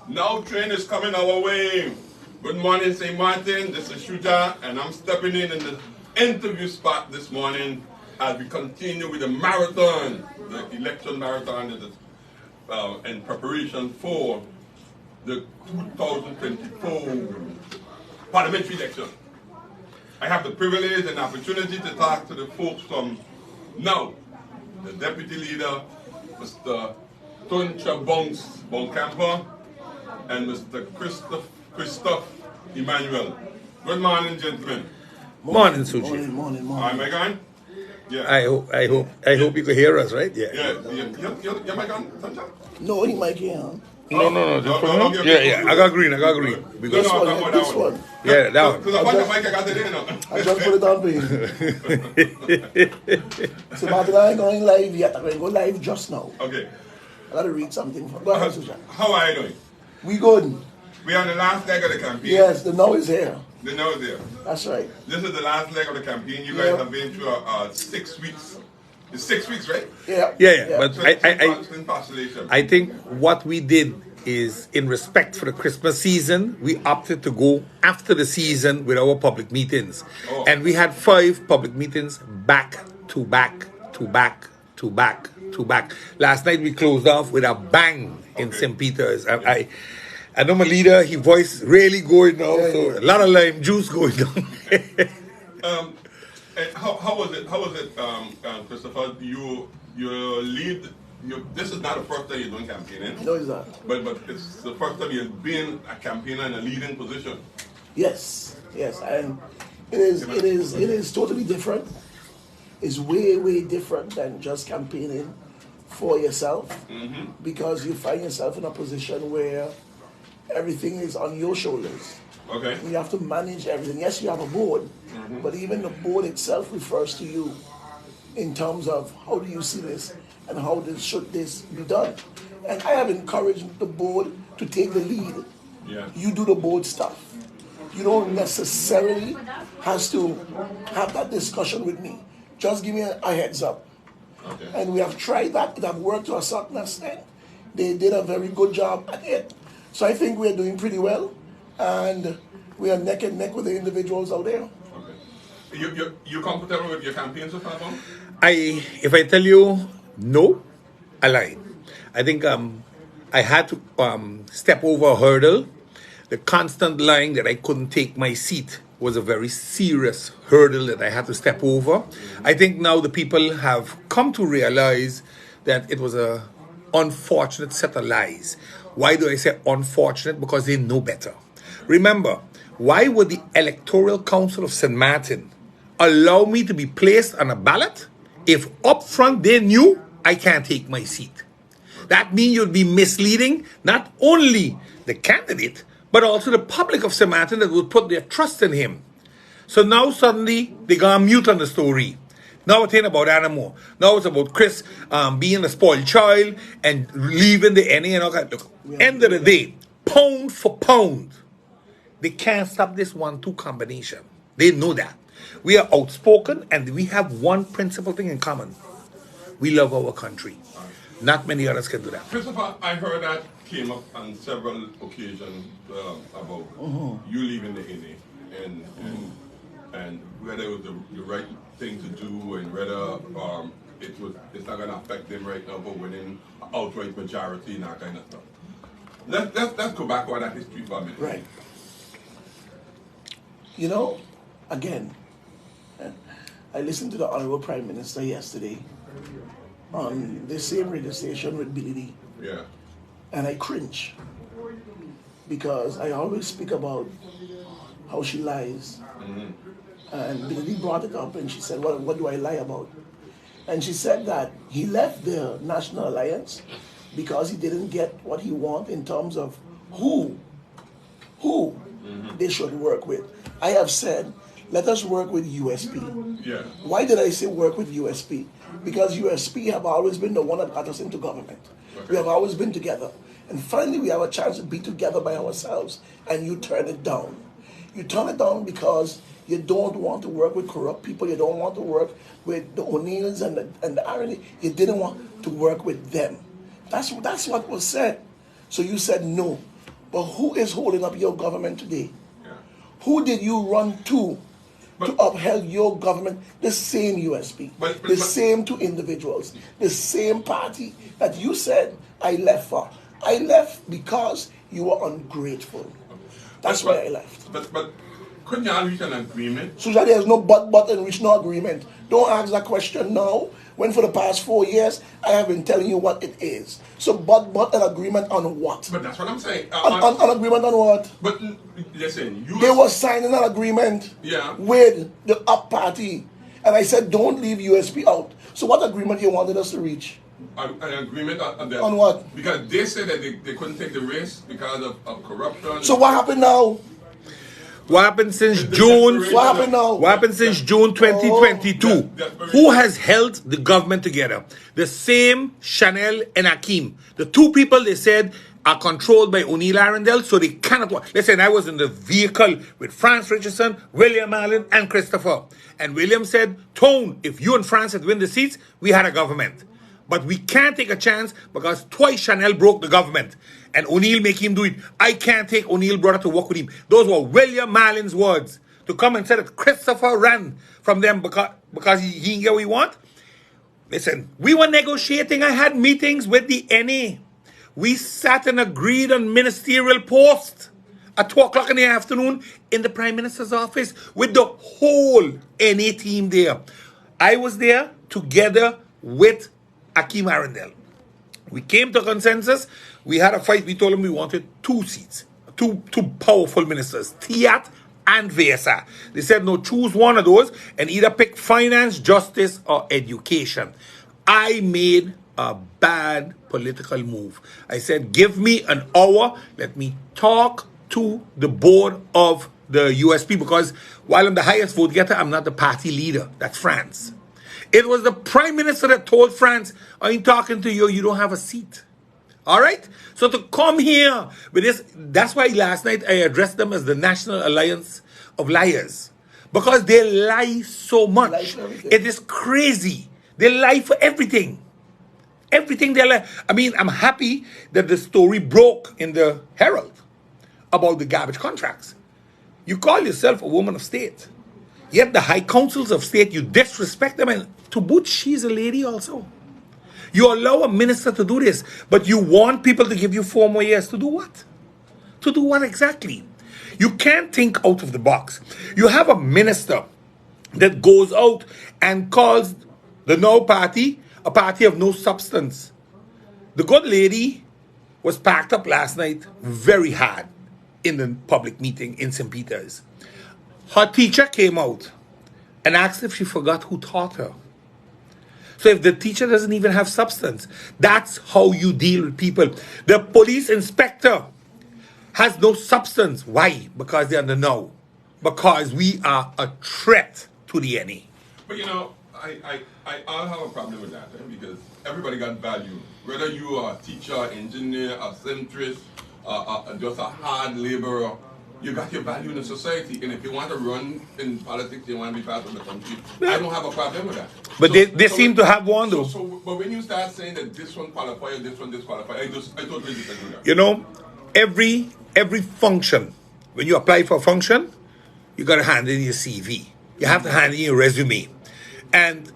Now train is coming our way. Good morning, St. Martin. This is Shuja, and I'm stepping in the interview spot this morning as we continue with the marathon, the election marathon that is in preparation for the 2024 parliamentary election. I have the privilege and opportunity to talk to the folks from now, the deputy leader, Mr. Tuncha Boncamper, and Mr. Christophe Emmanuel. Good morning, gentlemen. Morning, Suji. Morning. Hi, Megan. Yeah. I hope you can hear us, right? Yeah. You're Megan, Tuncha? No, he might get No. Just for him? Yeah. I got green. Because No, this one. yeah, that one. Because I want the mic, I got it in. I just put it on for you. So, Martin, I ain't going live yet. I'm going to go live just now. Okay. I got to read something. Go ahead, Sujan. How are you doing? We good. We are on the last leg of the campaign. Yes, the now is here. The now is there. That's right. This is the last leg of the campaign. You guys have been through 6 weeks. It's 6 weeks, right? Yeah. But I think what we did is, in respect for the Christmas season, we opted to go after the season with our public meetings. Oh. And we had 5 public meetings back to back. Last night we closed off with a bang in St. Peter's. I know my leader, his voice really going now, so a lot of lime juice going down. How was it, Christopher? You lead. This is not the first time you're doing campaigning. No, it's not. But it's the first time you've been a campaigner in a leading position. Yes, and it is totally different. It's way different than just campaigning for yourself, because you find yourself in a position where everything is on your shoulders. Okay. You have to manage everything. Yes, you have a board, but even the board itself refers to you in terms of how do you see this and how should this be done. And I have encouraged the board to take the lead. Yeah. You do the board stuff. You don't necessarily have to have that discussion with me. Just give me a heads up. Okay. And we have tried that. It have worked to a certain extent. They did a very good job at it. So I think we're doing pretty well. And we are neck and neck with the individuals out there. Okay. You comfortable with your campaign so far, Bob? If I tell you no, I lied. I think I had to step over a hurdle. The constant lying that I couldn't take my seat was a very serious hurdle that I had to step over. I think now the people have come to realize that it was a unfortunate set of lies. Why do I say unfortunate? Because they know better. Remember, why would the Electoral Council of St. Martin allow me to be placed on a ballot if up front they knew I can't take my seat? That means you'd be misleading not only the candidate, but also the public of St. Martin that would put their trust in him. So now suddenly they got mute on the story. Now it's about Animo. Now it's about Chris being a spoiled child and leaving the NA and all that. Look, end of the day, pound for pound, they can't stop this 1-2 combination. They know that. We are outspoken and we have one principal thing in common. We love our country. Not many others can do that. Christopher, I heard that came up on several occasions about you leaving the NA and whether it was the right thing to do and whether it's not going to affect them right now for winning an outright majority and that kind of stuff. Let's go back on that history for a minute. Right. You know, again, I listened to the Honorable Prime Minister yesterday on the same radio station with Billy D. Yeah. And I cringe because I always speak about how she lies. And Billy D brought it up and she said, what do I lie about? And she said that he left the National Alliance because he didn't get what he wanted in terms of who they should work with. I have said, let us work with USP. Yeah. Why did I say work with USP? Because USP have always been the one that got us into government. We have always been together. And finally we have a chance to be together by ourselves, and you turn it down. You turn it down because you don't want to work with corrupt people. You don't want to work with the O'Neills and the Irony. You didn't want to work with them. That's what was said. So you said no. But who is holding up your government today? Yeah. Who did you run to uphold your government? The same USP, the same two individuals, the same party that you said I left for. I left because you were ungrateful. That's why I left. But couldn't y'all reach an agreement? So there's no but and reach no agreement. Don't ask that question now, when for the past 4 years I have been telling you what it is. So but an agreement on what? But that's what I'm saying. An agreement on what? But listen, they were signing an agreement with the up party. And I said, don't leave USP out. So what agreement you wanted us to reach? An agreement on what? Because they said that they couldn't take the risk because of corruption. So what happened now? What happened since June? What happened now? What happened since June 2022? Who has held the government together? The same Chanel and Akeem. The two people they said are controlled by O'Neill Arundel, so they cannot work. Listen, I was in the vehicle with France Richardson, William Allen, and Christopher. And William said, Tone, if you and France had win the seats, we had a government. But we can't take a chance because twice Chanel broke the government. And O'Neill make him do it. I can't take O'Neill brother to work with him. Those were William Allen's words. To come and say that Christopher ran from them because he didn't get what he want. Listen, we were negotiating. I had meetings with the NA. We sat and agreed on ministerial posts at 2 o'clock in the afternoon in the Prime Minister's office with the whole NA team there. I was there together with Akeem Arundel. We came to a consensus. We had a fight. We told him we wanted 2 seats, two powerful ministers, Tiat and Vesa. They said, no, choose one of those and either pick finance, justice, or education. I made a bad political move. I said, give me an hour. Let me talk to the board of the USP because while I'm the highest vote getter, I'm not the party leader. That's France. It was the Prime Minister that told France, I ain't talking to you, you don't have a seat. All right? So to come here with this, that's why last night I addressed them as the National Alliance of Liars. Because they lie so much. It is crazy. They lie for everything. Everything they lie. I mean, I'm happy that the story broke in the Herald about the garbage contracts. You call yourself a woman of state. Yet the high councils of state, you disrespect them. And to boot, she's a lady also. You allow a minister to do this, but you want people to give you 4 more years to do what? To do what exactly? You can't think out of the box. You have a minister that goes out and calls the No Party a party of no substance. The good lady was packed up last night very hard in the public meeting in St. Peter's. Her teacher came out and asked if she forgot who taught her. So if the teacher doesn't even have substance, that's how you deal with people. The police inspector has no substance. Why? Because they're in the know. Because we are a threat to the NA. But you know, I'll have a problem with that, because everybody got value. Whether you are a teacher, engineer, a centrist, just a hard laborer, you got your value in the society. And if you want to run in politics, you want to be part of the country, I don't have a problem with that. But so, they seem to have one, though. But when you start saying that this one qualifies, this one disqualifies, I totally disagree with that. You know, every function, when you apply for a function, you got to hand in your CV. You have to hand in your resume. And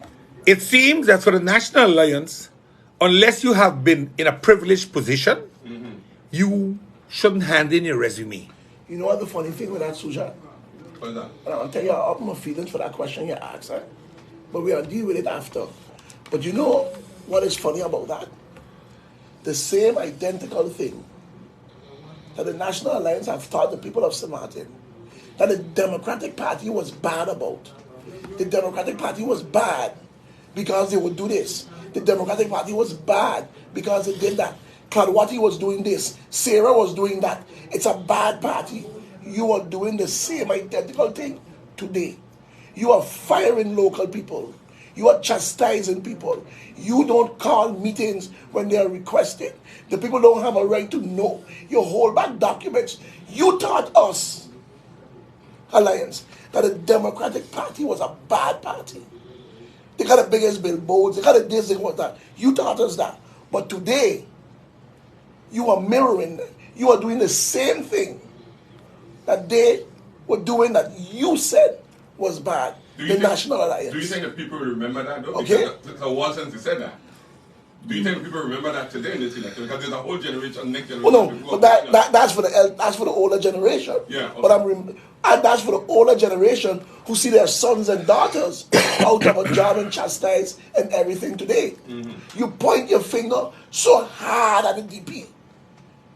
it seems that for the National Alliance, unless you have been in a privileged position, you shouldn't hand in your resume. You know what the funny thing with that, Suja? What is that? And I'll tell you how my feelings for that question you asked, eh? But we'll deal with it after. But you know what is funny about that? The same identical thing that the National Alliance have taught the people of St. Martin, that the Democratic Party was bad about. The Democratic Party was bad because they would do this. The Democratic Party was bad because they did that. Kadwati was doing this. Sarah was doing that. It's a bad party. You are doing the same identical thing today. You are firing local people. You are chastising people. You don't call meetings when they are requested. The people don't have a right to know. You hold back documents. You taught us, Alliance, that the Democratic Party was a bad party. They got the biggest billboards. They got the this, they got that. You taught us that. But today, you are mirroring them. You are doing the same thing that they were doing that you said was bad. The National Alliance. Do you think that people remember that though? Okay. Because a while since you said that. Do you think people remember that today in this election? Because there's a whole generation, next generation. Oh no, but that's for the older generation. Yeah. Okay. But that's for the older generation who see their sons and daughters out of a job and chastised and everything today. You point your finger so hard at the DP.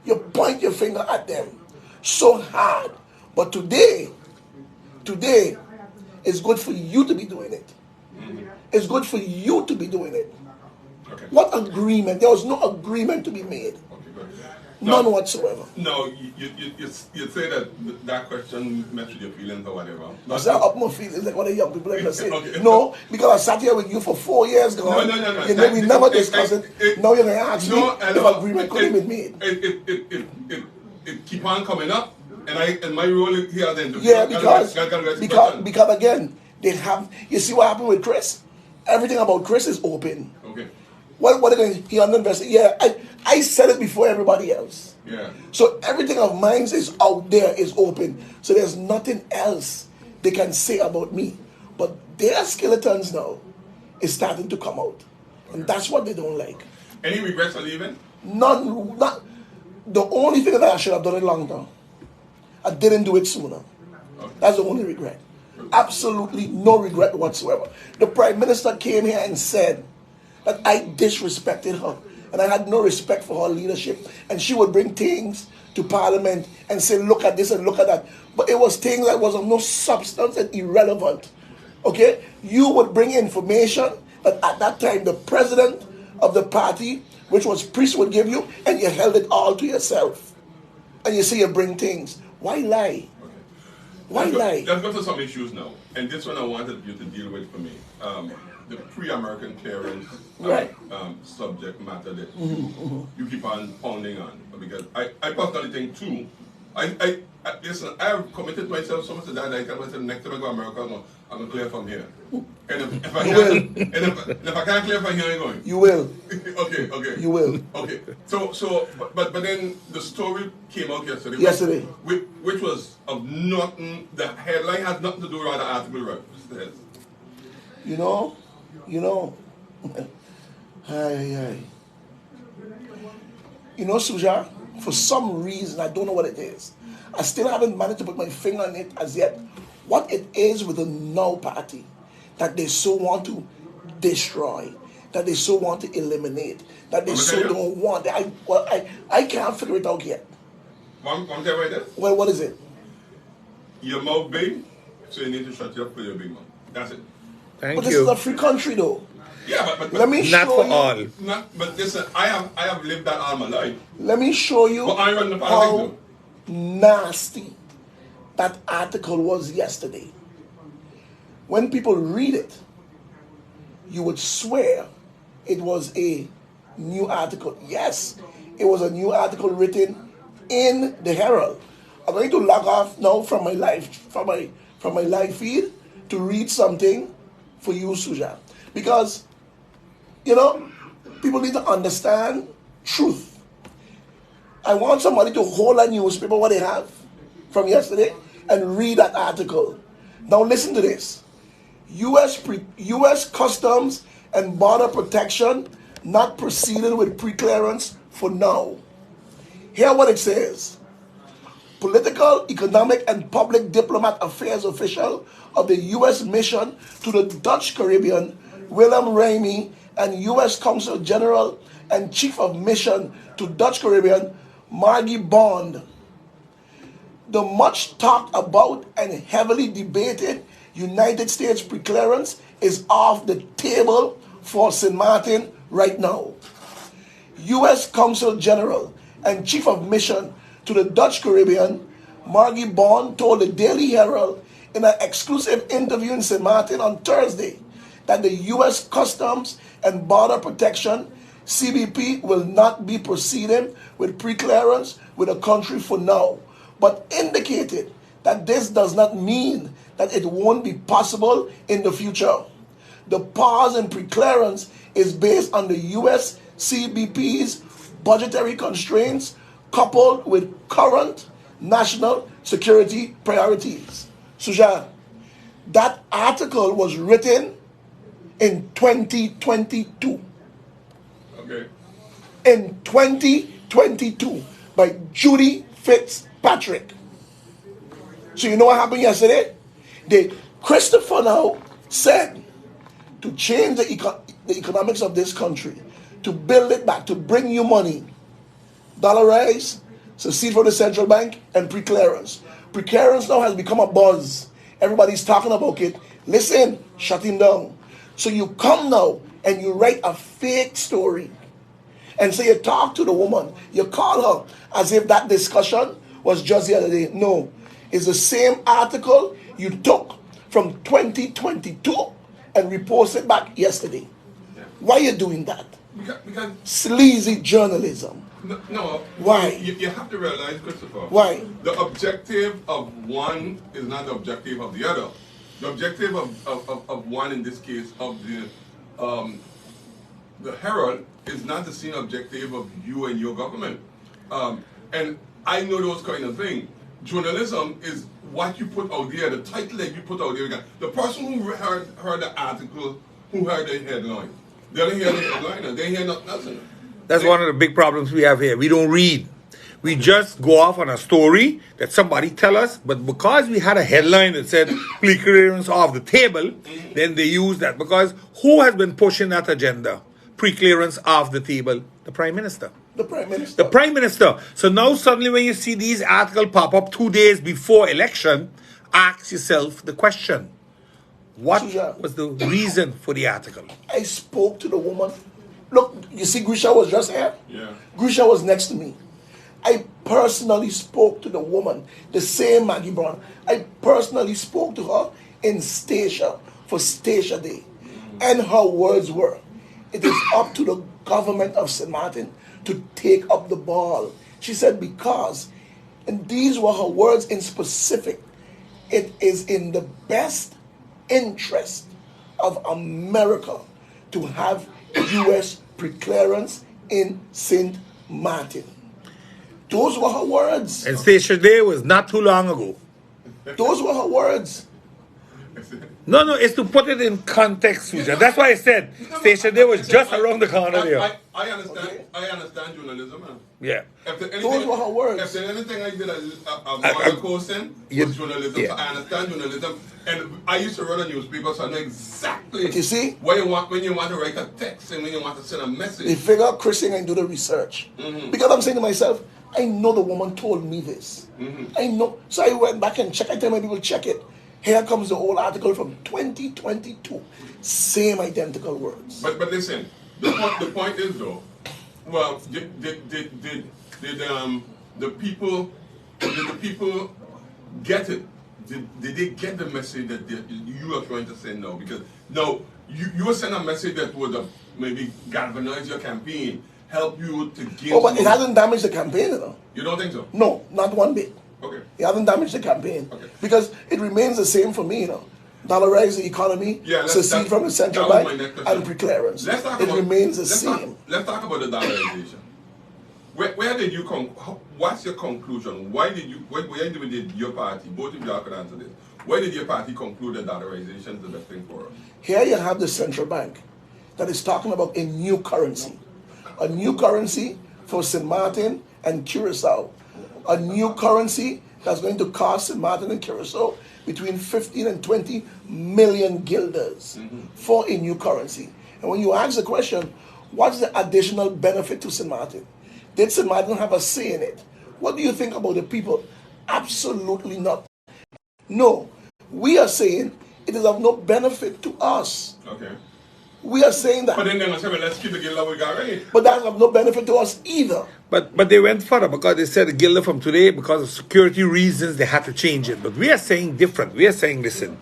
You point your finger at them so hard. But today, it's good for you to be doing it. It's good for you to be doing it. Okay. What agreement? There was no agreement to be made. Okay, good. None whatsoever. No, you say that question messed with your feelings or whatever. Is that up my feelings? Like what the young people like to say? Okay. No, because I sat here with you for 4 years, gone. No. You know, we never discussed it. Now you're going to ask me if agreement could have been made. It keep on coming up. And my role here then to because again, they have, you see what happened with Chris? Everything about Chris is open. Okay. What are they, he underinvested? Yeah, I said it before everybody else. Yeah. So everything of mine is out there, is open. So there's nothing else they can say about me. But their skeletons now is starting to come out. Okay. And that's what they don't like. Any regrets for leaving? None. Not, the only thing that I should have done it long time. I didn't do it sooner. Okay. That's the only regret. Absolutely no regret whatsoever. The Prime Minister came here and said that I disrespected her and I had no respect for her leadership, and she would bring things to Parliament and say, look at this and look at that. But it was things that was of no substance and irrelevant. Okay? You would bring information that at that time the president of the party, which was Priest, would give you, and you held it all to yourself. And you say you bring things. Why lie? Why lie? Let's go to some issues now. And this one I wanted you to deal with for me. The pre-American clearance subject matter that you keep on pounding on. Because I personally think too, listen, I have committed myself so much to that I tell myself next time I go to America, I'm going to clear from here. And if I can't, if I can't clear from here, I'm going. You will. Okay. You will. Okay. So, but then the story came out yesterday. Yesterday. Which was of nothing, the headline has nothing to do with the article right. You know, hey. You know, Suja, for some reason, I don't know what it is. I still haven't managed to put my finger on it as yet. What it is with the Now Party that they so want to destroy, that they so want to eliminate, that they so don't want. I can't figure it out yet. One tell you what it is? Well, what is it? Your mouth big, so you need to shut you up for your big mouth. That's it. But this is a free country, though. Yeah, but let me show not for you, all. But listen, I have lived that all my life. Let me show you how nasty that article was yesterday. When people read it, you would swear it was a new article. Yes, it was a new article written in the Herald. I'm going to log off now from my live feed to read something for you, Suja, because people need to understand truth. I want somebody to hold a newspaper, what they have from yesterday, and read that article. Now listen to this. U.S. Customs and Border Protection not proceeding with pre-clearance for now. Hear what it says. Political, economic, and public diplomat affairs official of the U.S. mission to the Dutch Caribbean, Willem Ramey, and U.S. Consul General and Chief of Mission to Dutch Caribbean, Margie Bond. The much talked about and heavily debated United States preclearance is off the table for St. Martin right now. U.S. Consul General and Chief of Mission to the Dutch Caribbean, Margie Bond, told the Daily Herald in an exclusive interview in St. Martin on Thursday that the U.S. Customs and Border Protection, CBP, will not be proceeding with preclearance with the country for now, but indicated that this does not mean that it won't be possible in the future. The pause in preclearance is based on the U.S. CBP's budgetary constraints coupled with current national security priorities. Sujan, that article was written in 2022. Okay. In 2022 by Judy Fitzpatrick. So you know what happened yesterday? Christopher now said to change the economics of this country, to build it back, to bring you money, dollarize, secede from the central bank, and pre-clearance. Pre-clearance now has become a buzz. Everybody's talking about it. Listen, shut him down. So you come now and you write a fake story and say you talk to the woman, you call her as if that discussion was just the other day. No, it's the same article you took from 2022 and reposted back yesterday. Yeah. Why are you doing that? Because sleazy journalism. No. Why? You have to realize, Christopher. Why? The objective of one is not the objective of the other. The objective of one, in this case, of the Herald, is not the same objective of you and your government. And I know those kind of things. Journalism is what you put out there, the title that you put out there. The person who heard the article, who heard the headline, they don't hear the headline, they hear nothing. That's one of the big problems we have here. We don't read. We just go off on a story that somebody tell us, but because we had a headline that said pre-clearance off the table, then they use that. Because who has been pushing that agenda? Pre-clearance off the table? The Prime Minister. The Prime Minister. The Prime Minister. So now suddenly when you see these articles pop up 2 days before election, ask yourself the question, what was the reason for the article? I spoke to the woman. Look, you see Grisha was just here? Yeah. Grisha was next to me. I personally spoke to the woman, the same Maggie Brown. I personally spoke to her in Statia for Statia Day. And her words were, it is up to the government of St. Martin to take up the ball. She said because, and these were her words in specific, it is in the best interest of America to have U.S. preclearance in St. Martin. Those were her words. And Station Day was not too long ago. Those were her words. No, it's to put it in context, Sujan. That's why I said Station Day was just around the corner there. I understand. Okay. I understand journalism. Yeah. Those were her words. If there's anything I did a posting was journalism, yeah. so I understand journalism. And I used to run a newspaper, so I know exactly you see? what you want when you want to write a text and when you want to send a message. They figure out Chrissy and do the research. Because I'm saying to myself, I know the woman told me this. I know. So I went back and checked. I tell my people, check it. Here comes the whole article from 2022. Same identical words. But listen, the point is though, well, did the people get it? Did they get the message that you are trying to send now? Because no, you were sending a message that would maybe galvanize your campaign, help you to gain. Oh, but it hasn't damaged the campaign, you know. You don't think so? No, not one bit. Okay. It hasn't damaged the campaign. Okay. Because it remains the same for me, you know. Dollarize the economy, secede from the central bank, and preclearance. It remains the same. Let's talk about the dollarization. Where did you what's your conclusion? Where did your party, both of you could answer this, why did your party conclude that dollarization is the best thing for us? Here you have the central bank that is talking about a new currency. A new currency for St. Martin and Curacao. A new currency that's going to cost St. Martin and Curacao between 15 and 20 million guilders for a new currency. And when you ask the question, what's the additional benefit to St. Martin? Did St. Martin have a say in it? What do you think about the people? Absolutely not. No. We are saying it is of no benefit to us. Okay. We are saying that. But then they're going to say, well, let's keep the guild we got already. But that's of no benefit to us either. But they went further because they said the guild from today, because of security reasons, they had to change it. But we are saying different. We are saying, listen,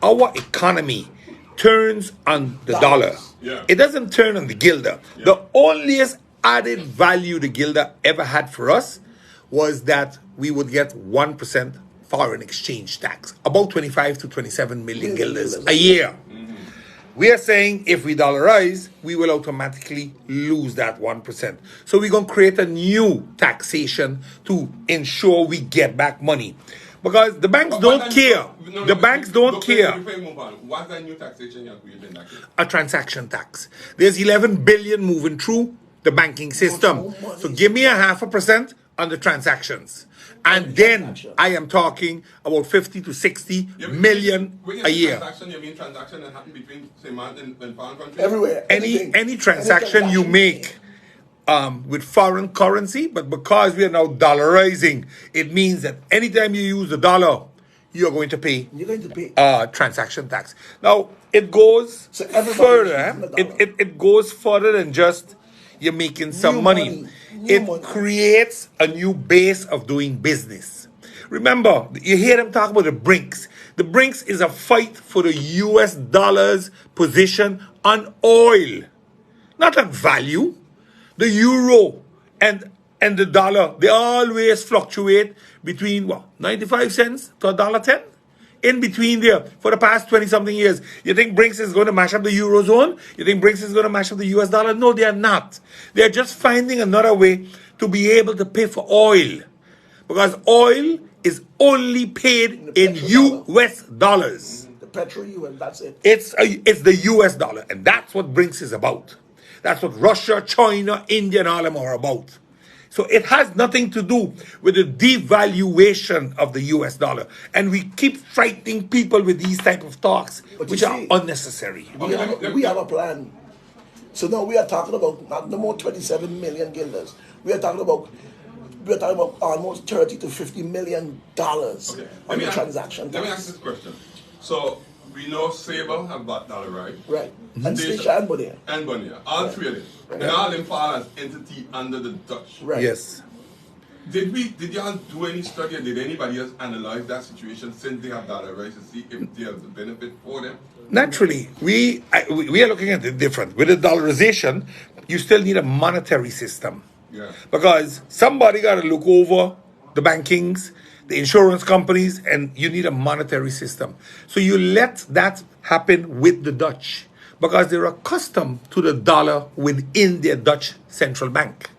our economy turns on the dollar. Yeah. It doesn't turn on the guilder. Yeah. The onlyest added value the guilder ever had for us was that we would get 1% foreign exchange tax, about 25 to 27 million guilders a year. We are saying if we dollarize, we will automatically lose that 1%. So we're going to create a new taxation to ensure we get back money. Because the banks don't care. The banks don't care. Before you move on, what's that new taxation you're creating? A transaction tax. There's 11 billion moving through the banking system. So give me a 0.5% on the transactions. And then I am talking about 50 to 60 million a year. Transaction, you mean transaction that happen between, say, and foreign countries? Everywhere. Any transaction you make with foreign currency, but because we are now dollarizing, it means that anytime you use the dollar, you're going to pay transaction tax. Now, it goes further. It goes further than just you're making some money. It creates a new base of doing business. Remember, you hear them talk about the BRICS. The BRICS is a fight for the US dollar's position on oil, not on value. The euro and the dollar, they always fluctuate between 95 cents to $1.10. In between there for the past 20-something years. You think BRICS is going to mash up the Eurozone? You think BRICS is going to mash up the US dollar? No, they are not. They are just finding another way to be able to pay for oil. Because oil is only paid in US dollars. The petro and that's it. It's the US dollar. And that's what BRICS is about. That's what Russia, China, India, and all them are about. So it has nothing to do with the devaluation of the US dollar. And we keep frightening people with these type of talks, which are unnecessary. We have a plan. So now we are talking about not no more 27 million guilders. We are talking about almost 30 to 50 million dollars on the transaction. Let me ask this question. So we know Sable have bought dollar, right? Right. And Station and Bonnier. And Bonnier. All three of them. Right. And all them fall as entity under the Dutch. Right. Yes. Did y'all do any study or did anybody else analyze that situation since they have dollar, right, to see if there's a benefit for them? Naturally, we are looking at it different. With the dollarization, you still need a monetary system. Yeah. Because somebody got to look over the bankings, the insurance companies, and you need a monetary system. So you let that happen with the Dutch because they're accustomed to the dollar within their Dutch central bank.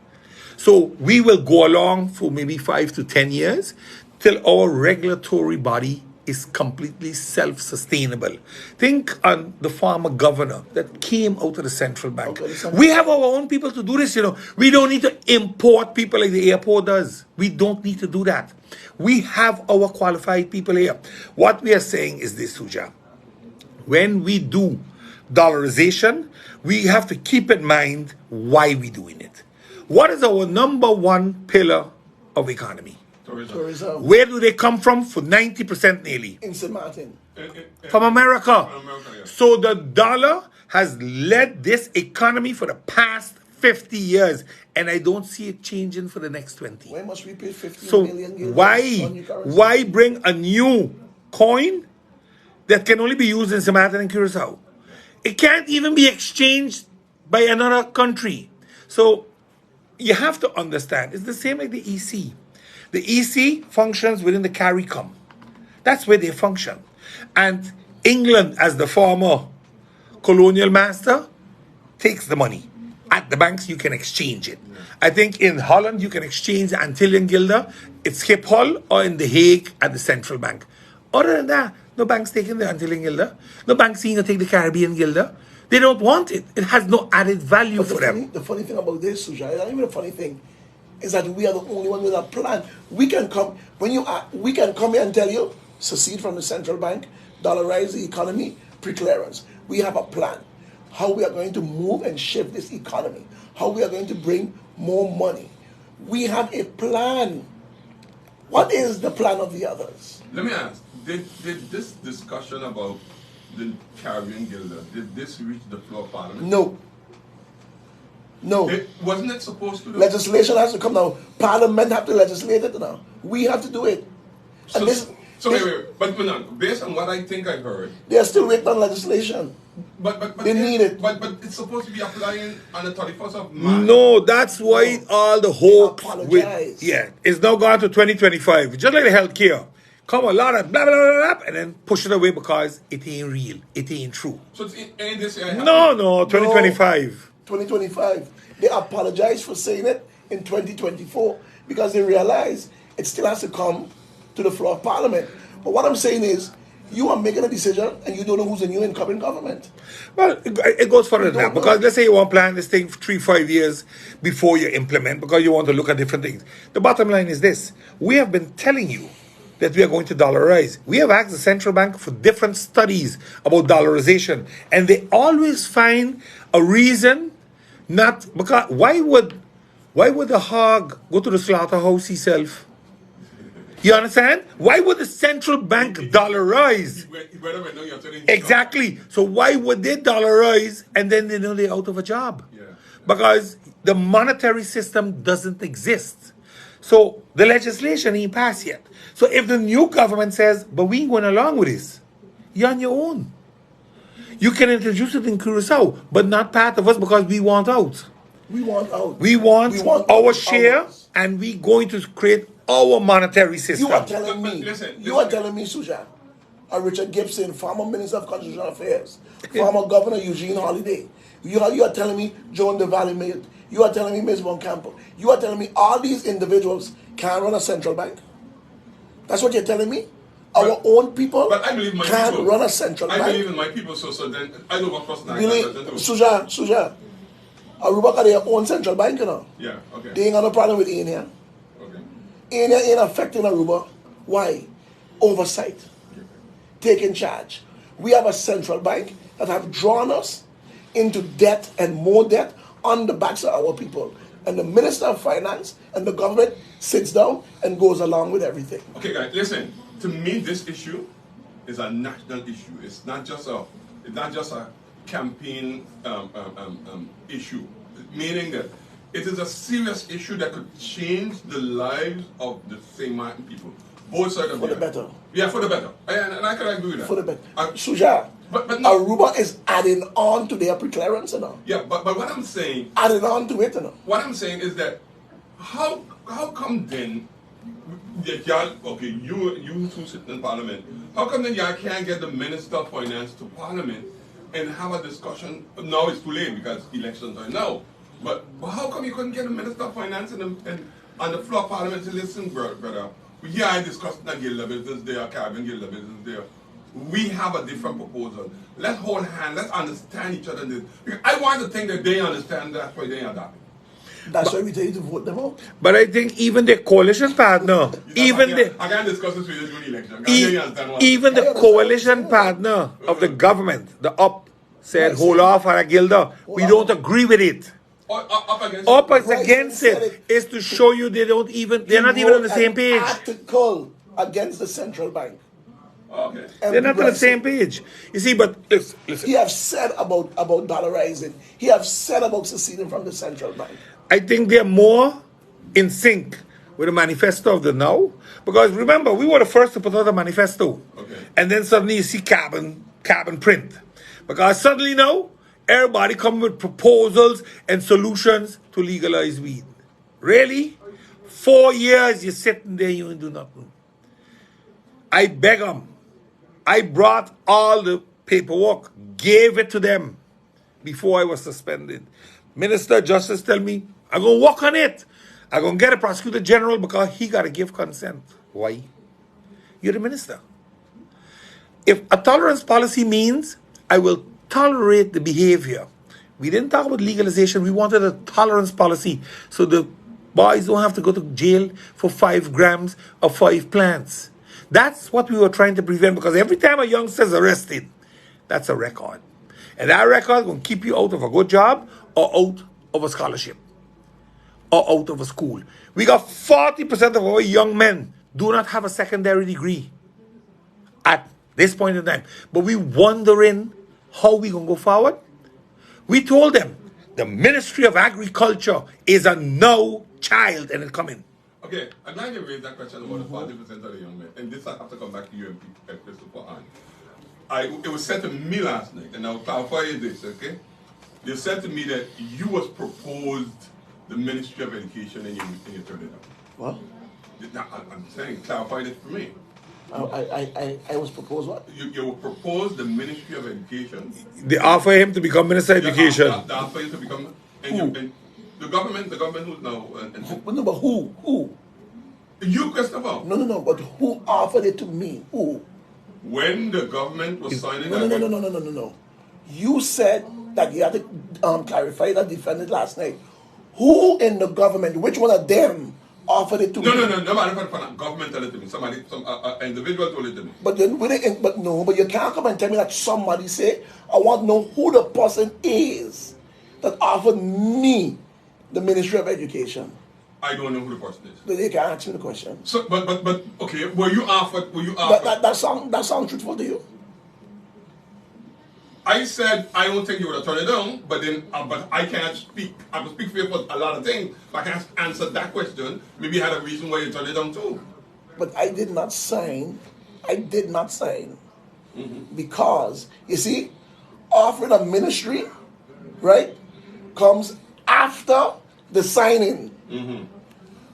So we will go along for maybe 5 to 10 years till our regulatory body is completely self-sustainable. Think on the former governor that came out of the central bank. We have our own people to do this, We don't need to import people like the airport does. We don't need to do that. We have our qualified people here. What we are saying is this, Suja. When we do dollarization, we have to keep in mind why we're doing it. What is our number one pillar of economy? Tourism. Where do they come from? For 90% nearly. In St. Martin. From America. From America, yeah. So the dollar has led this economy for the past 50 years, and I don't see it changing for the next 20. Why must we pay 50 so million guilders why bring a new coin that can only be used in St. Martin and Curacao? It can't even be exchanged by another country. So you have to understand, it's the same like the EC. The EC functions within the CARICOM. That's where they function. And England, as the former colonial master, takes the money. At the banks, you can exchange it. I think in Holland, you can exchange the Antillian guilder. It's Schiphol or in The Hague at the central bank. Other than that, no bank's taking the Antillian guilder. No bank's going to take the Caribbean guilder. They don't want it. It has no added value for them. The funny thing about this, Suja, not even a funny thing, is that we are the only one with a plan. We can come we can come here and tell you, secede from the central bank, dollarize the economy, pre-clearance. We have a plan. How we are going to move and shift this economy. How we are going to bring more money. We have a plan. What is the plan of the others? Let me ask, did this discussion about the Caribbean Guilder, did this reach the floor of Parliament? No. Wasn't it supposed to? Legislation has to come now. Parliament have to legislate it now. We have to do it. And wait. But based on what I think I heard, they are still waiting on legislation. But they need it. But it's supposed to be applying on the 31st of March. No, that's why all the hope it's now gone to 2025. Just like the healthcare. come a lot of blah, blah, blah, blah, and then push it away because it ain't real. It ain't true. So ain't this year No, 2025. 2025. They apologized for saying it in 2024 because they realize it still has to come to the floor of Parliament. But what I'm saying is, you are making a decision and you don't know who's the new incoming government. Well, it goes further than that don't know. because let's say you want to plan this thing for 3-5 years before you implement because you want to look at different things. The bottom line is this. We have been telling you that we are going to dollarize. We have asked the central bank for different studies about dollarization, and they always find a reason not because why would the hog go to the slaughterhouse himself? You understand? Why would the central bank dollarize? Exactly. So why would they dollarize and then they know they're out of a job? Yeah. Because the monetary system doesn't exist. So the legislation ain't passed yet. So if the new government says, but we ain't going along with this, you're on your own. You can introduce it in Curacao, but not part of us because we want out. We want out. We want our ours. share, and we're going to create our monetary system. You are telling me, Listen. Suja, Richard Gibson, former Minister of Constitutional Affairs, former Governor Eugene Holiday. You are telling me Joan DeValley, you are telling me Ms. Boncampo, you are telling me all these individuals can't run a central bank? That's what you're telling me? Our own people But I believe my can't people, run a central bank? I believe in my people, so then I don't want first Really? Suja, Aruba got their own central bank, you know? Yeah, okay. They ain't got no problem with Ian here. Okay. Ian ain't affecting Aruba. Why? Oversight. Taking charge. We have a central bank that have drawn us into debt and more debt on the backs of our people. And the Minister of Finance and the government sits down and goes along with everything. Okay, guys, listen. To me, this issue is a national issue. It's not just a campaign issue. Meaning that it is a serious issue that could change the lives of the St. Martin people. Both sides of For the better. Yeah, for the better. And I can agree with that. For the better. Suja, but no. Aruba is adding on to their preclearance, you know? Yeah, but what I'm saying... Adding on to it, you know? What I'm saying is that how come then that y'all, okay, you two sit in Parliament, how come then y'all can't get the Minister of Finance to Parliament and have a discussion? Now it's too late because elections are now. But how come you couldn't get the Minister of Finance and on the floor of Parliament to listen, brother? Yeah, I discussed the Guild business there, Caribbean Guild business there. We have a different proposal. Let's hold hands, let's understand each other. I want to think that they understand, that's why they are adopting. That's why we tell you to vote them out. But I think even the coalition partner, I can't discuss this with you during the election. even the coalition partner of the government, the UP, said, hold off on a Gilda. We don't agree with it. Up against it is to show you they're not even on the same page. Article against the central bank. Okay. They're not on the same page. You see, but listen. He have said about dollarizing. He have said about seceding from the central bank. I think they're more in sync with the manifesto of the now. Because remember, we were the first to put out a manifesto. Okay. And then suddenly you see carbon print. Because suddenly now, everybody come with proposals and solutions to legalize weed. Really? 4 years you're sitting there, you ain't do nothing. I beg them. I brought all the paperwork, gave it to them before I was suspended. Minister of Justice tell me, I'm going to work on it. I'm going to get a prosecutor general because he got to give consent. Why? You're the minister. If a tolerance policy means I will tolerate the behavior. We didn't talk about legalization. We wanted a tolerance policy so the boys don't have to go to jail for 5 grams of 5 plants. That's what we were trying to prevent because every time a youngster is arrested, that's a record. And that record will keep you out of a good job or out of a scholarship or out of a school. We got 40% of our young men do not have a secondary degree at this point in time. But we wondering how we going to go forward. We told them the Ministry of Agriculture is a no child and it's coming. Okay, I'm glad you raised that question about the 40% of the young men. And this I have to come back to you and Christopher Ann. It was said to me last night, and I'll clarify this, okay? They said to me that you was proposed the Ministry of Education and you turned it down. What? Now, I'm saying, clarify this for me. I was proposed what? You proposed the Ministry of Education. They offer him to become Minister of Education. They offer him to become, and the government who's now. No, but who? You, Christopher. No, but who offered it to me? Who? When the government was signing No. You said that you had to clarify that defendant last night. Who in the government, which one of them offered it to me? No, nobody from the government told it to me. Some individual told it to me. But then, but you can't come and tell me that somebody say, I want to know who the person is that offered me the Ministry of Education. I don't know who the person is. But they can ask me the question. So, but okay, were you offered? That sound truthful to you? I said I don't think you would have turned it down, but then but I can't speak. I can speak for you for a lot of things, but I can't answer that question. Maybe you had a reason why you turned it down too. But I did not sign. Because you see, offering a ministry, right, comes after the signing.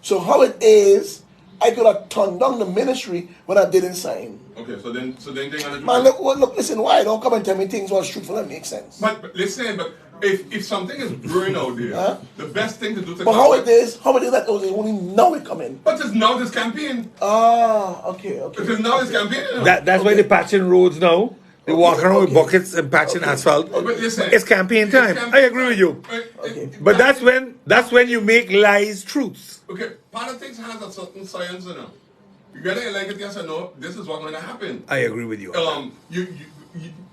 So how it is, I could have turned down the ministry when I didn't sign. Okay, so then they're gonna do. Man, look, listen. Why don't come and tell me things was truthful and make sense? But listen, but if something is brewing out there, the best thing to do. But how it is that it was only now it coming. But it's now this campaign. Okay. It's now this campaign. That's why they're patching roads now. They walk around with buckets and patching asphalt. But listen, it's campaign time. I agree with you. But that's when you make lies truths. Okay, politics has a certain science, you know. You gotta like it, yes or no. This is what's going to happen. I agree with you. You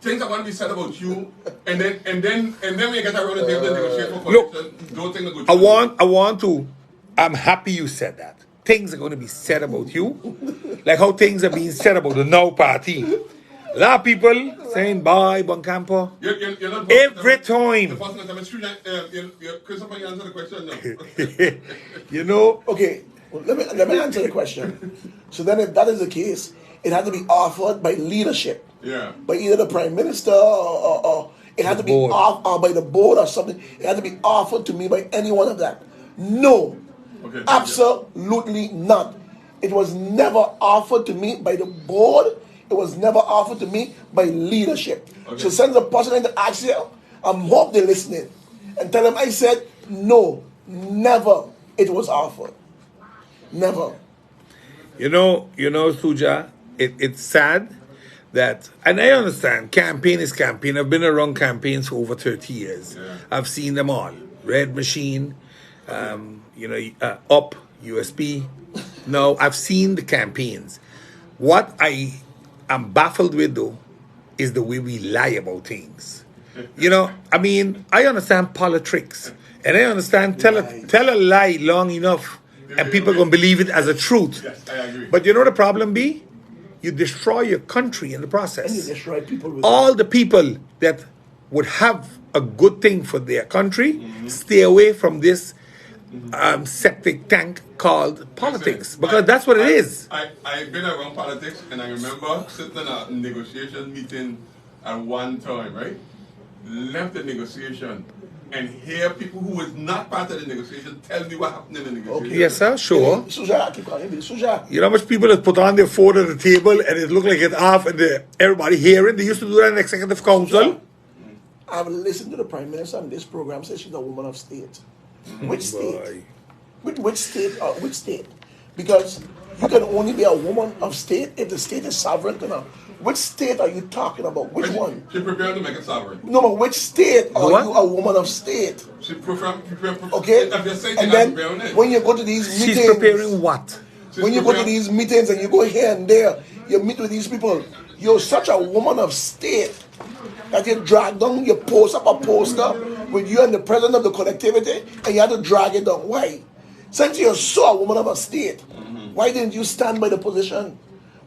things are going to be said about you, and then when you get around the table and negotiate for coalition, don't think the good. I'm happy you said that. Things are going to be said about you, like how things are being said about the Now Party. A lot of people saying bye, Boncampo. You're not every time. The person that Christopher, you answer the question now. You know. Okay, well, let me answer the question. So then, if that is the case, it had to be offered by leadership. Yeah. By either the prime minister or it had to be offered by the board or something. It had to be offered to me by any one of that. No. Okay. Absolutely not. It was never offered to me by the board. It was never offered to me by leadership. Okay. So send the person in the axial. I hope they're listening. And tell them I said, no, never it was offered. Never. You know, Suja, it's sad that, and I understand, campaign is campaign. I've been around campaigns for over 30 years. Yeah. I've seen them all. Red Machine, Up, USB. No, I've seen the campaigns. What I am baffled with, though, is the way we lie about things. I understand politics, and I understand tell a lie long enough, and people are going to believe it as a truth. Yes, I agree. But you know the problem be? You destroy your country in the process. And you destroy people with all the people that would have a good thing for their country, stay away from this septic tank called politics, because that's what it is. I've been around politics, and I remember sitting in a negotiation meeting at one time, right? Left the negotiation and hear people who was not part of the negotiation tell me what happened in the negotiation. Okay. Yes, sir, sure. Suja. You know how much people have put on their phone at the table and it looked like it's off and everybody hearing? They used to do that in Executive Council. I've listened to the Prime Minister on this program say she's a woman of state. Which state? Which state? Which state? Because you can only be a woman of state if the state is sovereign enough. Which state are you talking about? Which one? She prepared to make it sovereign. No, but which state are you a woman of state? She prepared. Okay. And then when you go to these meetings, she's preparing what? When you go to these meetings and you go here and there, you meet with these people. You're such a woman of state that you drag down, you post up a poster with you and the president of the collectivity, and you have to drag it down. Why? Since you're so a woman of a state, why didn't you stand by the position?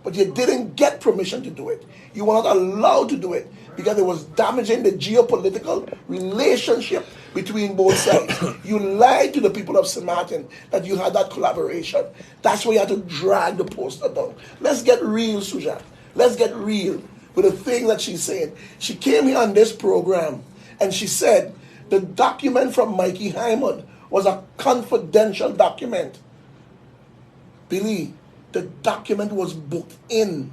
But you didn't get permission to do it. You were not allowed to do it because it was damaging the geopolitical relationship between both sides. You lied to the people of St. Martin that you had that collaboration. That's why you had to drag the poster down. Let's get real, Suja. Let's get real with the thing that she's saying. She came here on this program and she said the document from Mikey Hyman was a confidential document. Billy, The document was booked in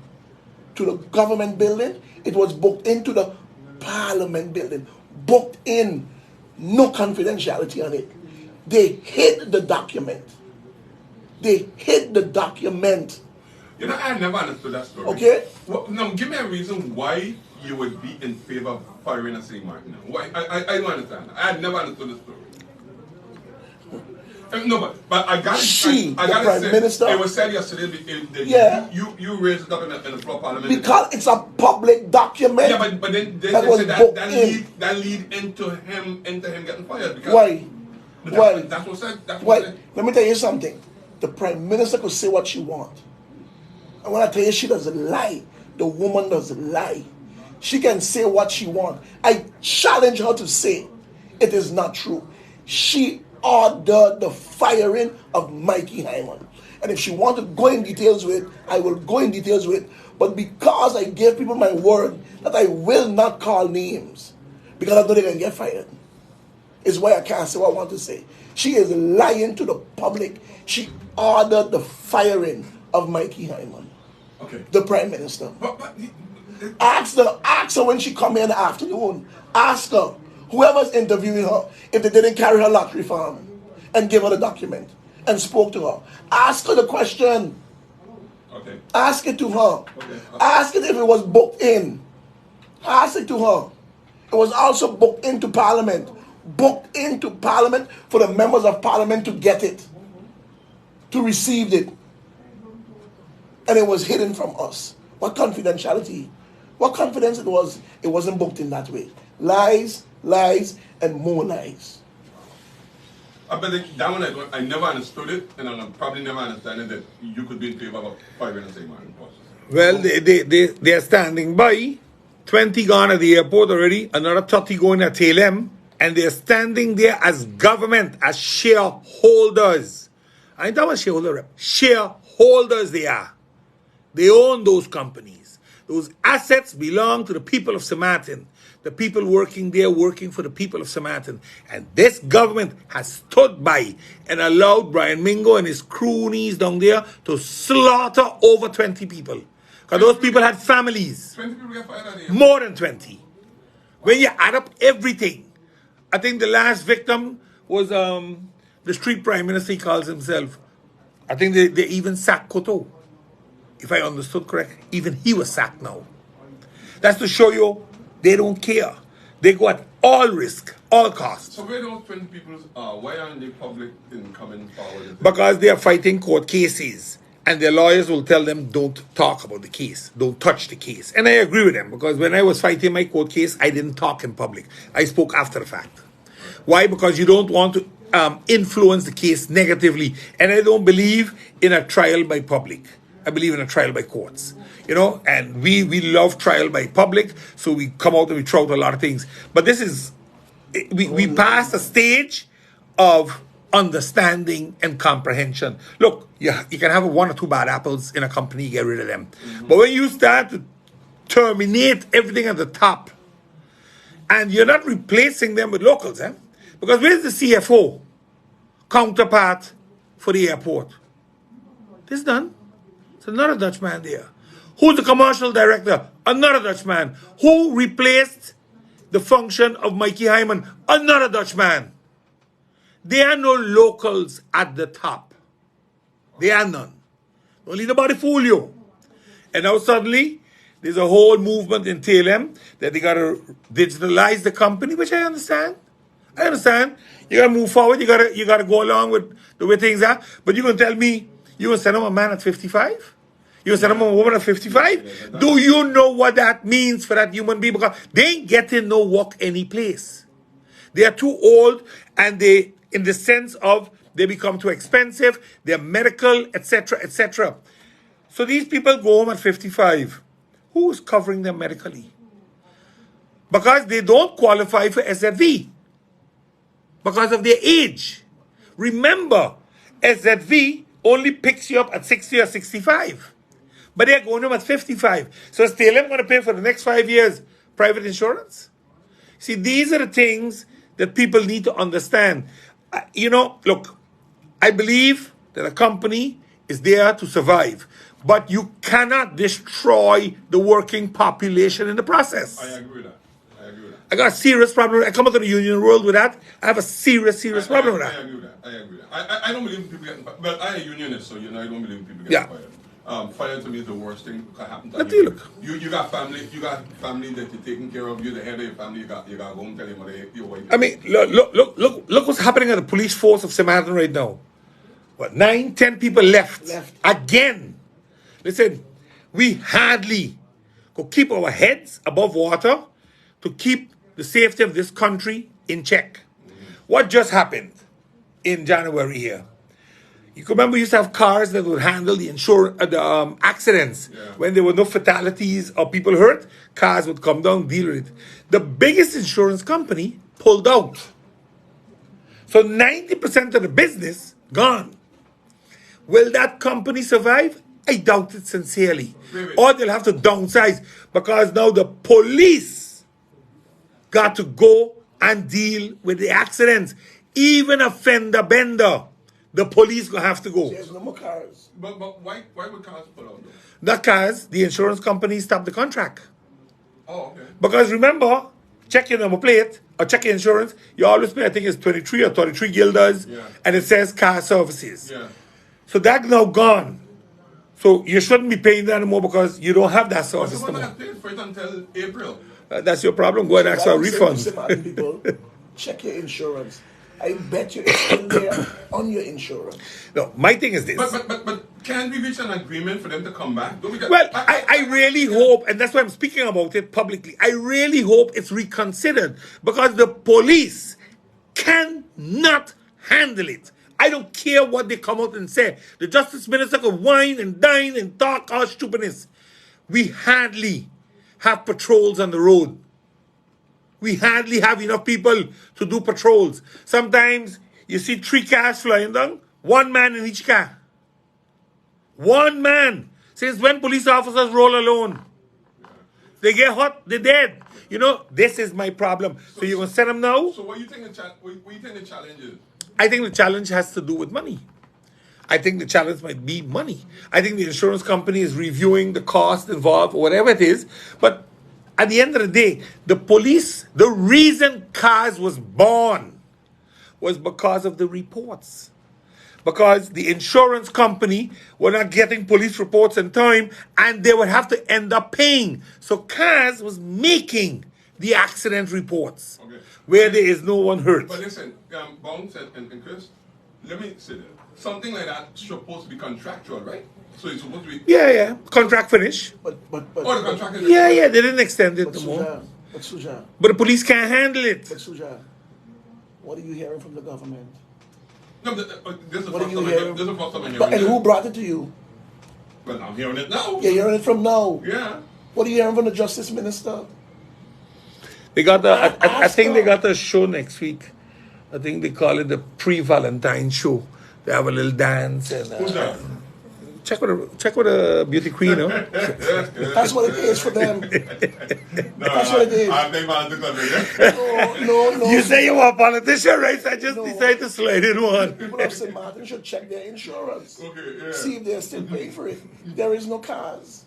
to the government building. It was booked into the parliament building. Booked in. No confidentiality on it. They hid the document. They hid the document. You know, I never understood that story. Okay? Well, now, give me a reason why you would be in favor of firing a St. Martin. Why? I don't understand. I had never understood the story. No, but I got it. I got Prime Minister. It was said yesterday that Yeah. you raised it up in the floor parliament. Because it's a public document. Yeah, but then they that was said booked that lead into him getting fired. Because Why? Why? That's what said. That's Why? what said. Let me tell you something. The Prime Minister could say what she wants. And when I tell you she doesn't lie, the woman doesn't lie. She can say what she wants. I challenge her to say it is not true. She ordered the firing of Mikey Hyman. And if she wants to go in details with it, I will go in details with it. But because I gave people my word that I will not call names, because I know they're going to get fired, is why I can't say what I want to say. She is lying to the public. She ordered the firing of Mikey Hyman, Okay. the Prime Minister. But Ask her when she come here in the afternoon. Ask her, whoever's interviewing her, if they didn't carry her lottery farm and give her the document and spoke to her. Ask her the question. okay. Ask it to her. Okay. Ask it if it was booked in. Ask it to her. It was also booked into Parliament. Booked into Parliament for the members of Parliament to get it, to receive it. And it was hidden from us. What confidentiality? What confidence it was? It wasn't booked in that way. Lies, lies, and more lies. But that one I never understood it, and I'll probably never understand it, that you could be in favor of firing a St. Martin person. Well, they are standing by. 20 gone at the airport already, another 30 going at tail end, and they're standing there as government, as shareholders. I ain't talking about shareholder rep. Shareholders they are. They own those companies. Those assets belong to the people of St. Martin. The people working there, working for the people of St. Martin. And this government has stood by and allowed Brian Mingo and his cronies down there to slaughter over 20 people. Because those people had families. 20 people get fired out here. More than 20. When you add up everything, I think the last victim was the street prime minister, he calls himself. I think they even sacked Koto. If I understood correct, even he was sacked now. That's to show you they don't care. They go at all risk, all costs. So where those 20 people are, why aren't they public in coming forward? Because they are fighting court cases. And their lawyers will tell them, don't talk about the case. Don't touch the case. And I agree with them, because when I was fighting my court case, I didn't talk in public. I spoke after the fact. Why? Because you don't want to influence the case negatively. And I don't believe in a trial by public. I believe in a trial by courts. You know, and we love trial by public, so we come out and we throw out a lot of things. But this is, we passed a stage of understanding and comprehension. Look, you can have one or two bad apples in a company, get rid of them. Mm-hmm. But when you start to terminate everything at the top, and you're not replacing them with locals, because where's the CFO counterpart for the airport? This is done. It's another Dutchman there. Who's the commercial director? Another Dutchman. Who replaced the function of Mikey Hyman? Another Dutchman. There are no locals at the top. There are none. Don't let nobody fool you. And now suddenly, there's a whole movement in TLM that they got to digitalize the company, which I understand. I understand. You got to move forward. You got to go along with the way things are. But you're going to tell me you're going to send him a man at 55? You're going to send him a woman at 55? Do you know what that means for that human being? Because they ain't getting no work any place. They are too old, and they, in the sense of they become too expensive, they're medical, etc., etc. So these people go home at 55. Who's covering them medically? Because they don't qualify for SZV. Because of their age. Remember, SZV only picks you up at 60 or 65. But they're going home at 55. So is TLM going to pay for the next 5 years private insurance? See, these are the things that people need to understand. Look, I believe that a company is there to survive. But you cannot destroy the working population in the process. I agree with that. I agree with that. I got a serious problem. I come out of the union world with that. I have a serious problem with that. I agree with that. I agree with that. I don't believe in people getting fired. But I'm a unionist, so I don't believe in people getting fired. Fire to me is the worst thing that can happen to you. You got family that you're taking care of. You're the head of your family. You got to go and tell your mother, your wife. I mean, look what's happening at the police force of St. Martin right now. What, 9, 10 people left. Again. Listen, we hardly could keep our heads above water to keep the safety of this country in check. What just happened in January here? You can remember we used to have cars that would handle the accidents. When there were no fatalities or people hurt, cars would come down, deal with it. The biggest insurance company pulled out. So 90% of the business gone. Will that company survive? I doubt it sincerely. Or they'll have to downsize because now the police got to go and deal with the accidents. Even a fender bender, the police gonna have to go. There's no more cars. But why would cars pull out though? The cars, the insurance company stopped the contract. Oh, okay. Because remember, check your number plate or check your insurance, you always pay, I think it's 23 or 33 guilders, and it says car services. So that's now gone. So you shouldn't be paying that anymore because you don't have that service anymore. But you paid for it until April. That's your problem. Go and ask for a refund. People, check your insurance. I bet you it's still there on your insurance. No, my thing is this. But can we reach an agreement for them to come back? Well, I really hope, and that's why I'm speaking about it publicly, I really hope it's reconsidered because the police cannot handle it. I don't care what they come out and say. The Justice Minister could whine and dine and talk all stupidness. We hardly have patrols on the road. We hardly have enough people to do patrols. Sometimes you see 3 cars flying down, 1 man in each car. 1 man. Since when police officers roll alone? They get hot, they're dead. You know, this is my problem. So you're going to send them now? So what do you think the challenge is? I think the challenge has to do with money. I think the challenge might be money. I think the insurance company is reviewing the cost involved or whatever it is. But at the end of the day, the police, the reason cars was born was because of the reports. Because the insurance company were not getting police reports in time and they would have to end up paying. So cars was making the accident reports where there is no one hurt. But listen, Bounce and Chris, let me say that. Something like that is supposed to be contractual, right? So it's supposed to be... Yeah. Contract finish. The contract is... Yeah, they didn't extend it no more. But Suja... But the police can't handle it. But Suja, what are you hearing from the government? No, this is the What are first you time hearing? this is the first time I'm hearing And it. who brought it to you? Well, I'm hearing it now. You're hearing it from now. Yeah. What are you hearing from the Justice Minister? They got I think they got a show next week. I think they call it the pre-Valentine show. They have a little dance and Who's that? check with a beauty queen, no? That's what it is for them. That's what it is. I think I'm No. You say you were a politician, right? So I just decided to slide in one. People of St. Martin should check their insurance. Okay, yeah. See if they're still paying for it. There is no cars.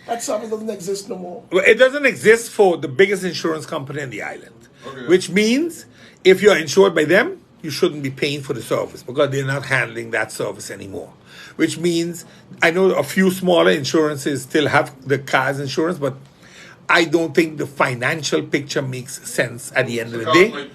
That service doesn't exist no more. Well, it doesn't exist for the biggest insurance company in the island. Okay. Which means if you're insured by them, you shouldn't be paying for the service because they're not handling that service anymore. Which means, I know a few smaller insurances still have the car's insurance, but I don't think the financial picture makes sense at the end of the day.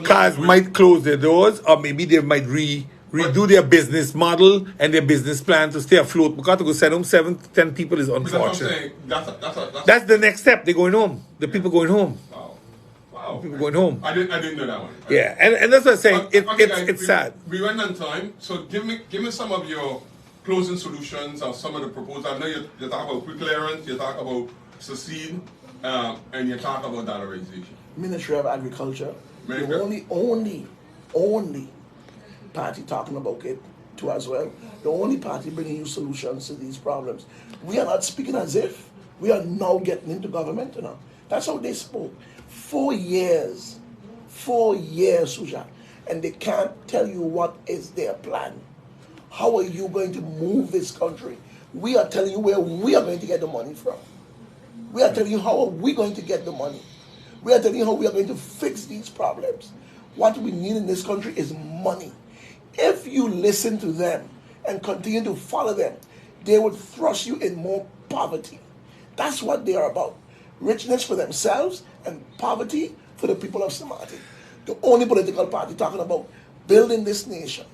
Cars might close their doors, or maybe they might redo their business model and their business plan to stay afloat. Because to go send home 7 to 10 people is unfortunate. That's the next step. They're going home. The people going home. Wow. People going home. I didn't know that one. Yeah, and that's what I'm saying. It's sad. We went on time, so give me some of your closing solutions or some of the proposals. I know you talk about pre-clearance, you talk about secede, and you talk about dollarization. Ministry of Agriculture, the only party talking about it too as well. The only party bringing you solutions to these problems. We are not speaking as if we are now getting into government, you know. That's how they spoke. 4 years, Suja, and they can't tell you what is their plan. how are you going to move this country? We are telling you where we are going to get the money from. We are telling you how are we going to get the money. We are telling you how we are going to fix these problems. What we need in this country is money. If you listen to them and continue to follow them, they will thrust you in more poverty. That's what they are about. Richness for themselves and poverty for the people of Samati. The only political party talking about building this nation,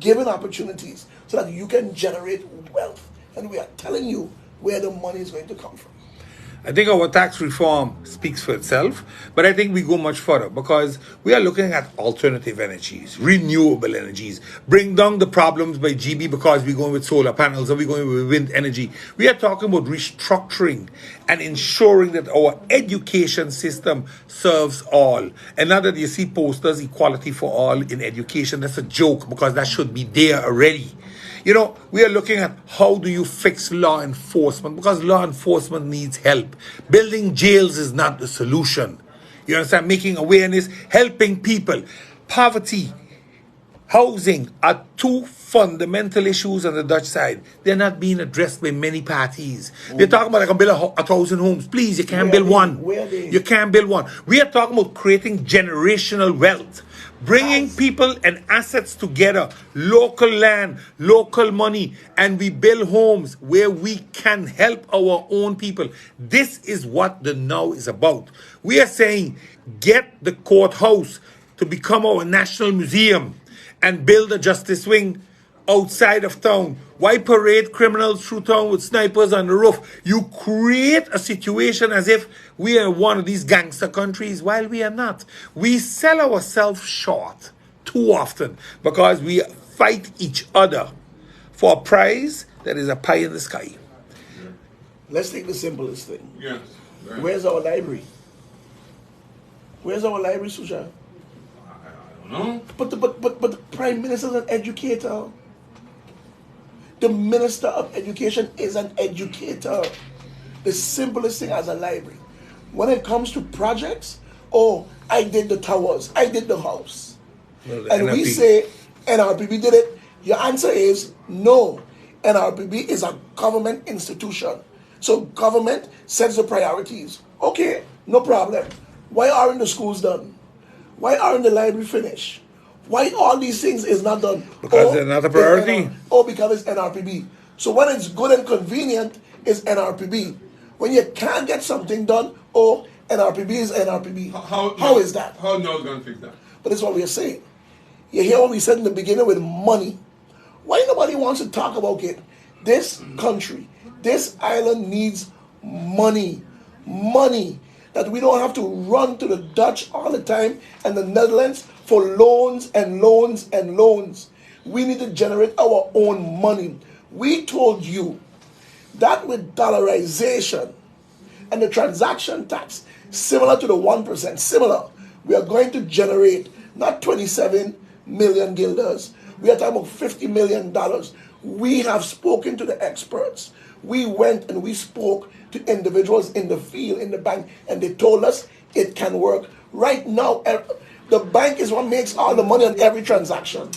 giving opportunities so that you can generate wealth. And we are telling you where the money is going to come from. I think our tax reform speaks for itself, but I think we go much further because we are looking at alternative energies, renewable energies, bring down the problems by GB because we're going with solar panels or we're going with wind energy. We are talking about restructuring and ensuring that our education system serves all. And now that you see posters, equality for all in education, that's a joke because that should be there already. You know, we are looking at how do you fix law enforcement because law enforcement needs help. Building jails is not the solution. You understand? Making awareness, helping people. Poverty, housing are two fundamental issues on the Dutch side. They're not being addressed by many parties. We're talking about I can build 1,000 homes. Please, you can't build one. You can't build one. We are talking about creating generational wealth. Bringing people and assets together, local land, local money, and we build homes where we can help our own people. This is what the now is about. We are saying, get the courthouse to become our national museum and build a justice wing outside of town. Why parade criminals through town with snipers on the roof? You create a situation as if we are one of these gangster countries, while we are not. We sell ourselves short too often because we fight each other for a prize that is a pie in the sky. Let's take the simplest thing. Yes. Right. Where's our library? Where's our library, Suja? I don't know. But the Prime Minister is an educator. The Minister of Education is an educator. The simplest thing as a library. When it comes to projects, oh, I did the towers, I did the house. Well, and we say NRPB did it. Your answer is no. NRPB is a government institution. So government sets the priorities. Okay, no problem. Why aren't the schools done? Why aren't the library finished? Why all these things is not done? Because they're not a priority. Because it's NRPB. So when it's good and convenient, it's NRPB. When you can't get something done, NRPB is NRPB. How is that? How now is going to fix that? But it's what we are saying. You hear what we said in the beginning with money. Why nobody wants to talk about it? This country, this island needs money. Money. That we don't have to run to the Dutch all the time and the Netherlands for loans and loans and loans. We need to generate our own money. We told you that with dollarization and the transaction tax, similar to the 1%, similar, we are going to generate not 27 million guilders. We are talking about $50 million. We have spoken to the experts. We went and we spoke to individuals in the field, in the bank, and they told us it can work. Right now, the bank is what makes all the money on every transaction.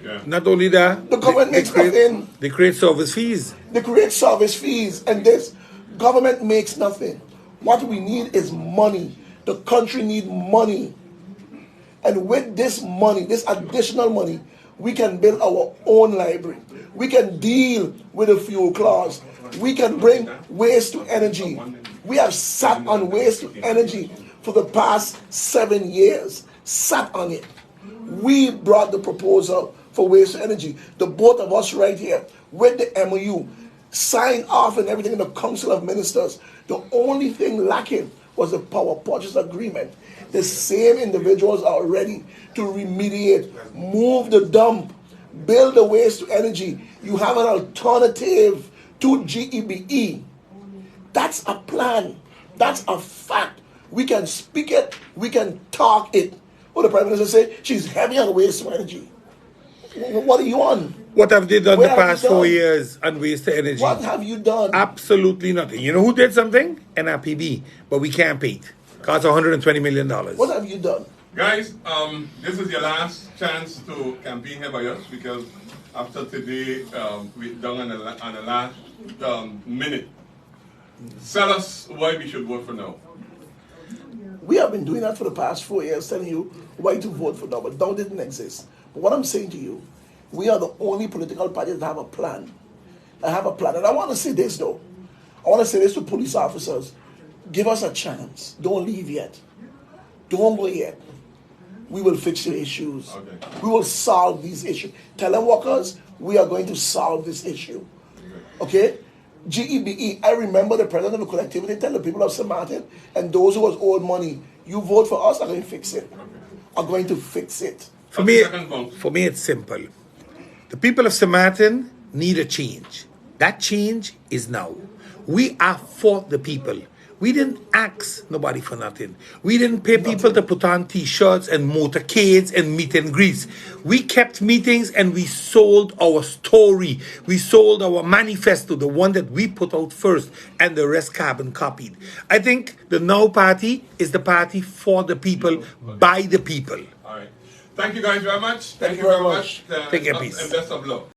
Yeah. Not only that, the government makes nothing. They create service fees. They create service fees, and this government makes nothing. What we need is money. The country needs money. And with this money, this additional money, we can build our own library. We can deal with the fuel clause. We can bring waste to energy. We have sat on waste to energy for the past 7 years. Sat on it. We brought the proposal for waste to energy. The both of us right here with the MOU signed off and everything in the Council of Ministers. The only thing lacking was the power purchase agreement. The same individuals are ready to remediate, move the dump, build the waste to energy. You have an alternative to GEBE. That's a plan. That's a fact. We can speak it. We can talk it. What the Prime Minister say? She's heavy on waste to energy. What are you on? What have they done the past 4 years on waste to energy? What have you done? Absolutely nothing. You know who did something? NRPB. But we can't pay it. Costs $120 million. What have you done? Guys, this is your last chance to campaign here by us because after today, we're done on the last minute. Tell us why we should vote for no. We have been doing that for the past 4 years, telling you why to vote for now, but now didn't exist. But what I'm saying to you, we are the only political party that have a plan. I have a plan. And I want to say this, though. I want to say this to police officers. Give us a chance. Don't leave yet. Don't go yet. We will fix your issues. Okay. We will solve these issues. Tell them, workers, we are going to solve this issue. Okay? GEBE, I remember the president of the collectivity tell the people of St. Martin and those who was owed money, you vote for us, are going to fix it. Are going to fix it. For me, it's simple. The people of St. Martin need a change. That change is now. We are for the people. We didn't ask nobody for nothing. We didn't pay people to put on T-shirts and motorcades and meet and greets. We kept meetings and we sold our story. We sold our manifesto, the one that we put out first, and the rest carbon copied. I think the Now Party is the party for the people, by the people. All right. Thank you guys very much. Thank you very much. Take care, peace. And best of luck.